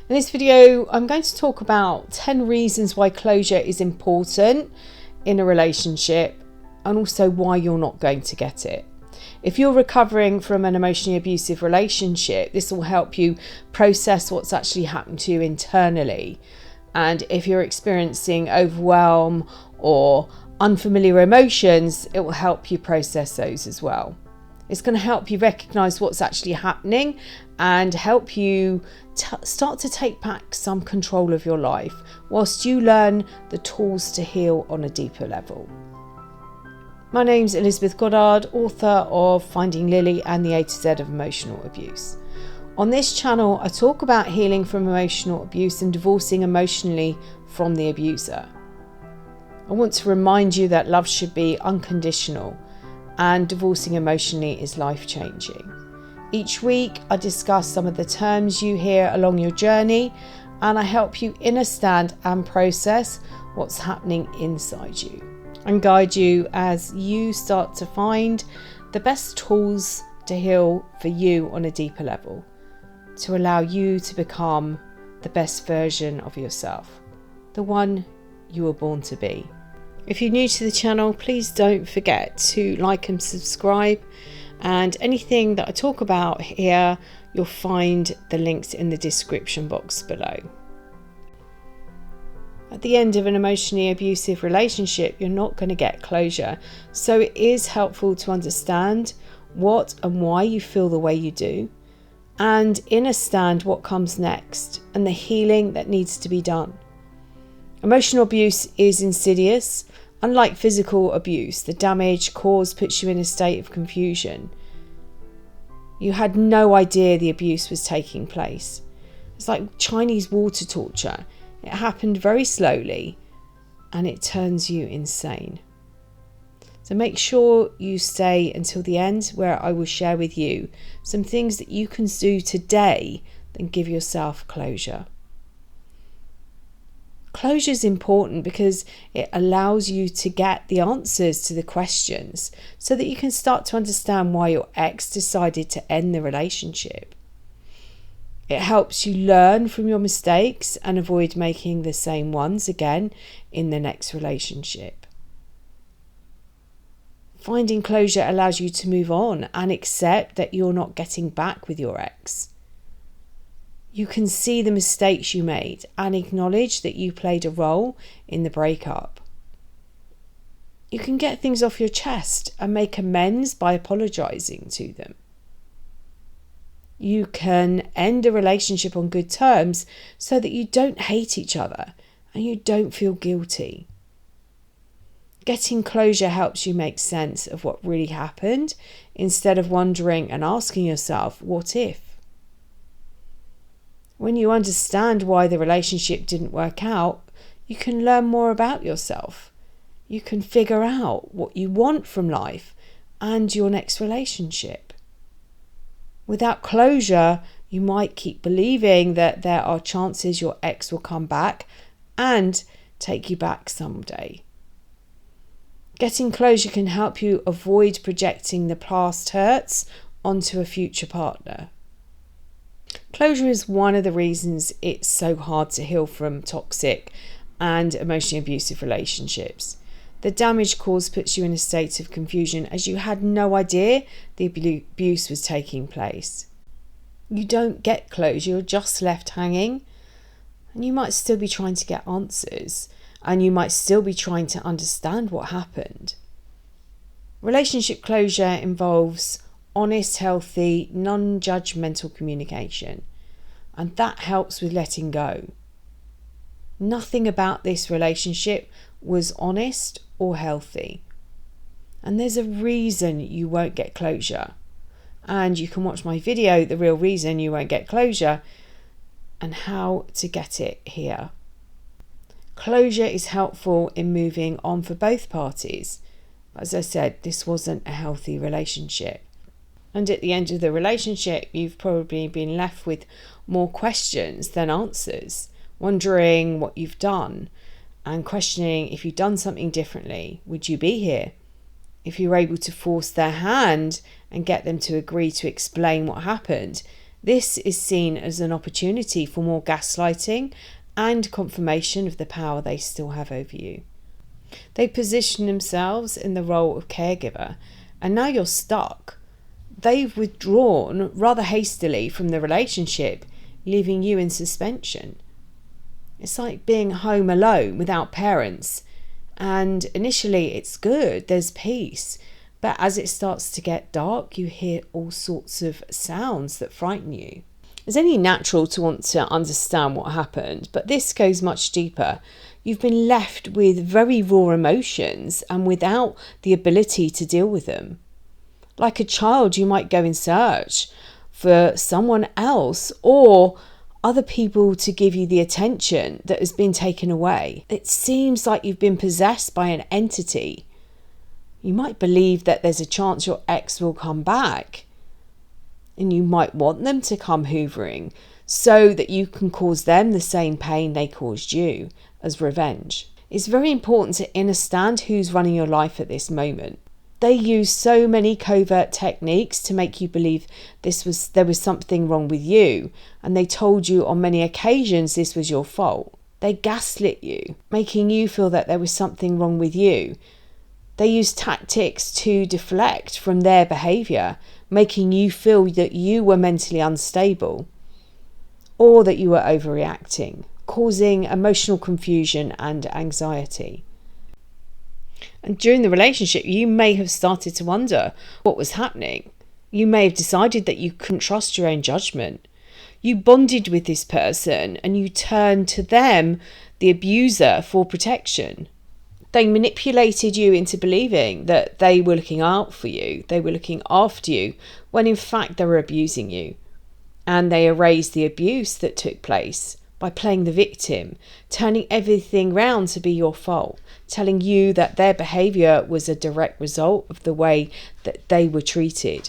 In this video, I'm going to talk about 10 reasons why closure is important in a relationship and also why you're not going to get it. If you're recovering from an emotionally abusive relationship, this will help you process what's actually happened to you internally. And if you're experiencing overwhelm or unfamiliar emotions, it will help you process those as well. It's going to help you recognize what's actually happening and help you start to take back some control of your life whilst you learn the tools to heal on a deeper level. My name's Elizabeth Goddard, author of Finding Lily and the A to Z of Emotional Abuse. On this channel, I talk about healing from emotional abuse and divorcing emotionally from the abuser. I want to remind you that love should be unconditional and divorcing emotionally is life-changing. Each week, I discuss some of the terms you hear along your journey and I help you understand and process what's happening inside you and guide you as you start to find the best tools to heal for you on a deeper level, to allow you to become the best version of yourself, the one you were born to be. If you're new to the channel, please don't forget to like and subscribe, and anything that I talk about here, you'll find the links in the description box below. At the end of an emotionally abusive relationship, you're not going to get closure, so it is helpful to understand what and why you feel the way you do, and understand what comes next and the healing that needs to be done. Emotional abuse is insidious. Unlike physical abuse, the damage caused puts you in a state of confusion. You had no idea the abuse was taking place. It's like Chinese water torture. It happened very slowly and it turns you insane. So make sure you stay until the end, where I will share with you some things that you can do today that give yourself closure. Closure is important because it allows you to get the answers to the questions so that you can start to understand why your ex decided to end the relationship. It helps you learn from your mistakes and avoid making the same ones again in the next relationship. Finding closure allows you to move on and accept that you're not getting back with your ex. You can see the mistakes you made and acknowledge that you played a role in the breakup. You can get things off your chest and make amends by apologizing to them. You can end a relationship on good terms so that you don't hate each other and you don't feel guilty. Getting closure helps you make sense of what really happened instead of wondering and asking yourself, what if? When you understand why the relationship didn't work out, you can learn more about yourself. You can figure out what you want from life and your next relationship. Without closure, you might keep believing that there are chances your ex will come back and take you back someday. Getting closure can help you avoid projecting the past hurts onto a future partner. Closure is one of the reasons it's so hard to heal from toxic and emotionally abusive relationships. The damage caused puts you in a state of confusion as you had no idea the abuse was taking place. You don't get closure, you're just left hanging, and you might still be trying to get answers, and you might still be trying to understand what happened. Relationship closure involves honest, healthy, non-judgemental communication, and that helps with letting go. Nothing about this relationship was honest or healthy, and there's a reason you won't get closure, and you can watch my video, The Real Reason You Won't Get Closure, and how to get it here. Closure is helpful in moving on for both parties. As I said, this wasn't a healthy relationship. And at the end of the relationship, you've probably been left with more questions than answers, wondering what you've done and questioning if you'd done something differently. Would you be here? If you were able to force their hand and get them to agree to explain what happened, This is seen as an opportunity for more gaslighting and confirmation of the power they still have over you. They position themselves in the role of caregiver, and now you're stuck. They've withdrawn rather hastily from the relationship, leaving you in suspension. It's like being home alone without parents, and initially it's good, there's peace, but as it starts to get dark, you hear all sorts of sounds that frighten you. It's only natural to want to understand what happened, but this goes much deeper. You've been left with very raw emotions and without the ability to deal with them. Like a child, you might go in search for someone else or other people to give you the attention that has been taken away. It seems like you've been possessed by an entity. You might believe that there's a chance your ex will come back, and you might want them to come hoovering so that you can cause them the same pain they caused you as revenge. It's very important to understand who's running your life at this moment. They use so many covert techniques to make you believe there was something wrong with you, and they told you on many occasions this was your fault. They gaslit you, making you feel that there was something wrong with you. They use tactics to deflect from their behaviour, making you feel that you were mentally unstable or that you were overreacting, causing emotional confusion and anxiety. And during the relationship, you may have started to wonder what was happening. You may have decided that you couldn't trust your own judgment. You bonded with this person and you turned to them, the abuser, for protection. They manipulated you into believing that they were looking out for you, they were looking after you, when in fact they were abusing you. And they erased the abuse that took place by playing the victim, turning everything round to be your fault, telling you that their behaviour was a direct result of the way that they were treated,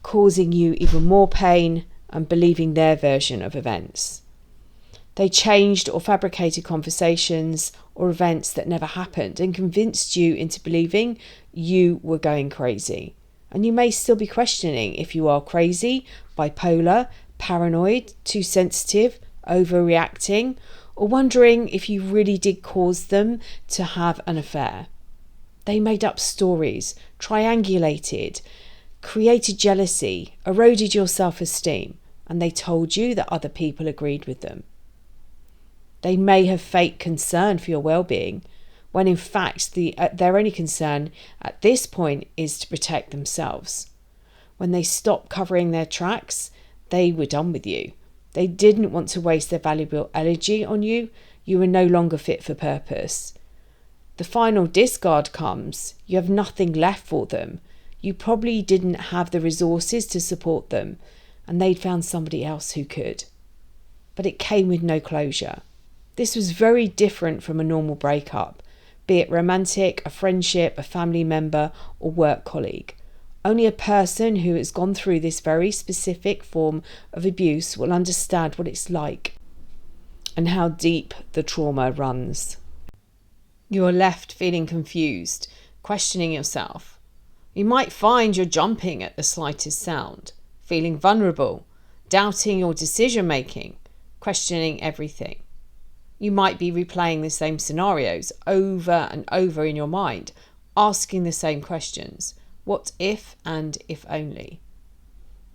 causing you even more pain and believing their version of events. They changed or fabricated conversations or events that never happened and convinced you into believing you were going crazy. And you may still be questioning if you are crazy, bipolar, paranoid, too sensitive, overreacting, or wondering if you really did cause them to have an affair. They made up stories, triangulated, created jealousy, eroded your self-esteem, and they told you that other people agreed with them. They may have fake concern for your well-being, when in fact their only concern at this point is to protect themselves. When they stopped covering their tracks, they were done with you. They didn't want to waste their valuable energy on you. You were no longer fit for purpose. The final discard comes. You have nothing left for them. You probably didn't have the resources to support them, and they'd found somebody else who could. But it came with no closure. This was very different from a normal breakup, be it romantic, a friendship, a family member, or work colleague. Only a person who has gone through this very specific form of abuse will understand what it's like and how deep the trauma runs. You are left feeling confused, questioning yourself. You might find you're jumping at the slightest sound, feeling vulnerable, doubting your decision-making, questioning everything. You might be replaying the same scenarios over and over in your mind, asking the same questions. What if and if only?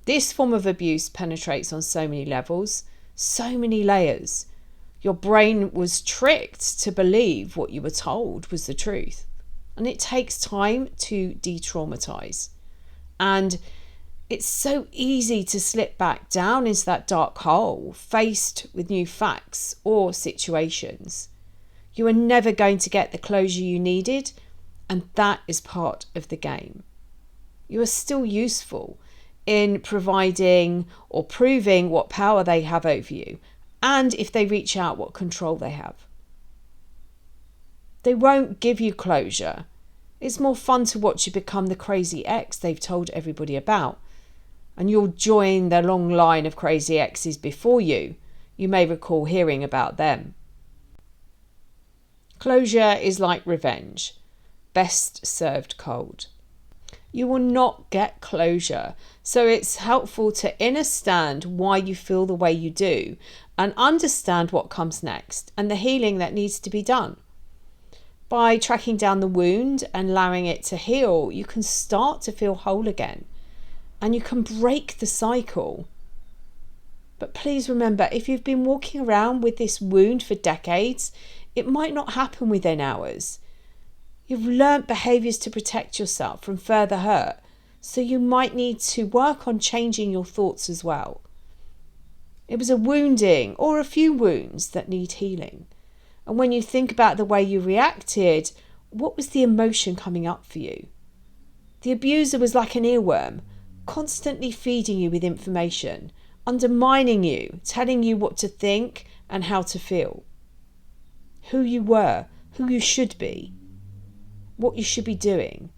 This form of abuse penetrates on so many levels, so many layers. Your brain was tricked to believe what you were told was the truth. And it takes time to de-traumatize. And it's so easy to slip back down into that dark hole, faced with new facts or situations. You are never going to get the closure you needed, and that is part of the game. You are still useful in providing or proving what power they have over you, and if they reach out, what control they have. They won't give you closure. It's more fun to watch you become the crazy ex they've told everybody about. And you'll join the long line of crazy exes before you. You may recall hearing about them. Closure is like revenge, best served cold. You will not get closure So it's helpful to understand why you feel the way you do and understand what comes next and the healing that needs to be done. By tracking down the wound and allowing it to heal, you can start to feel whole again and you can break the cycle. But please remember, if you've been walking around with this wound for decades, it might not happen within hours. You've learnt behaviours to protect yourself from further hurt, so you might need to work on changing your thoughts as well. It was a wounding or a few wounds that need healing. And when you think about the way you reacted, what was the emotion coming up for you? The abuser was like an earworm, constantly feeding you with information, undermining you, telling you what to think and how to feel. Who you were, who you should be, what you should be doing,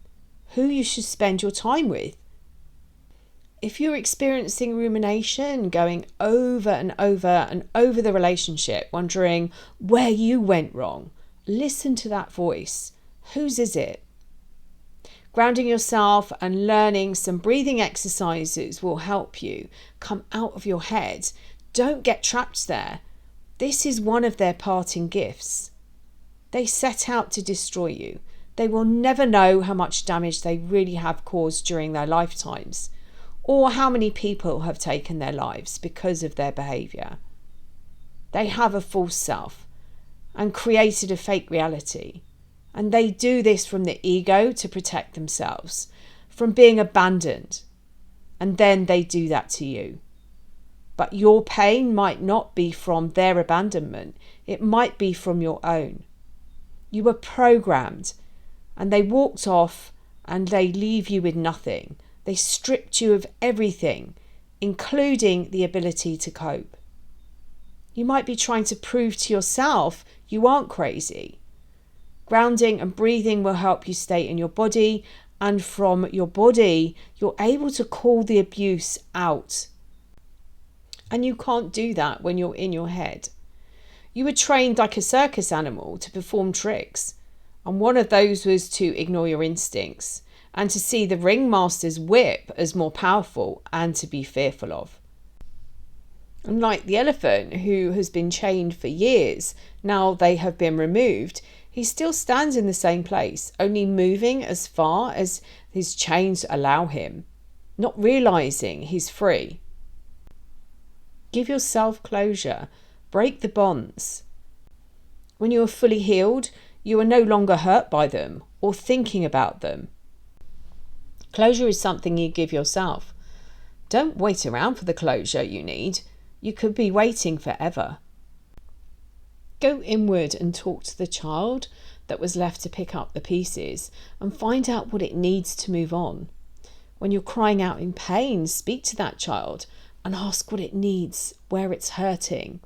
who you should spend your time with. If you're experiencing rumination, going over and over and over the relationship, wondering where you went wrong, listen to that voice. Whose is it? Grounding yourself and learning some breathing exercises will help you come out of your head. Don't get trapped there. This is one of their parting gifts. They set out to destroy you. They will never know how much damage they really have caused during their lifetimes, or how many people have taken their lives because of their behaviour. They have a false self and created a fake reality. And they do this from the ego to protect themselves from being abandoned. And then they do that to you. But your pain might not be from their abandonment. It might be from your own. You were programmed and they walked off and they leave you with nothing. They stripped you of everything, including the ability to cope. You might be trying to prove to yourself you aren't crazy. Grounding and breathing will help you stay in your body, and from your body, you're able to call the abuse out. And you can't do that when you're in your head. You were trained like a circus animal to perform tricks, and one of those was to ignore your instincts and to see the ringmaster's whip as more powerful and to be fearful of. And like the elephant who has been chained for years, now they have been removed, he still stands in the same place, only moving as far as his chains allow him, not realising he's free. Give yourself closure. Break the bonds. When you are fully healed, you are no longer hurt by them or thinking about them. Closure is something you give yourself. Don't wait around for the closure you need. You could be waiting forever. Go inward and talk to the child that was left to pick up the pieces and find out what it needs to move on. When you're crying out in pain, speak to that child and ask what it needs, where it's hurting.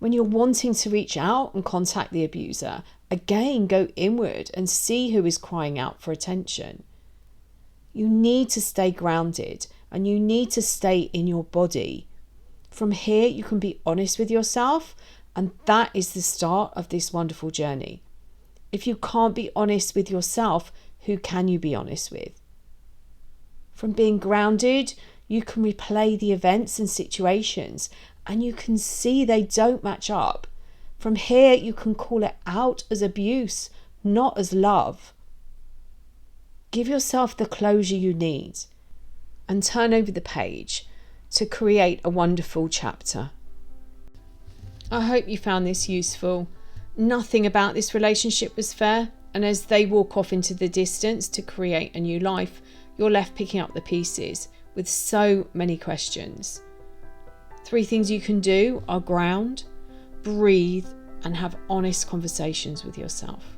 When you're wanting to reach out and contact the abuser, again go inward and see who is crying out for attention. You need to stay grounded and you need to stay in your body. From here, you can be honest with yourself, and that is the start of this wonderful journey. If you can't be honest with yourself, who can you be honest with? From being grounded, you can replay the events and situations, and you can see they don't match up. From here, you can call it out as abuse, not as love. Give yourself the closure you need and turn over the page to create a wonderful chapter. I hope you found this useful. Nothing about this relationship was fair, and as they walk off into the distance to create a new life, you're left picking up the pieces with so many questions. 3 things you can do are ground, breathe, and have honest conversations with yourself.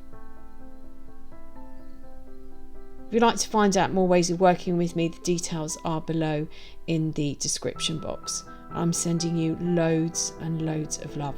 If you'd like to find out more ways of working with me, the details are below in the description box. I'm sending you loads and loads of love.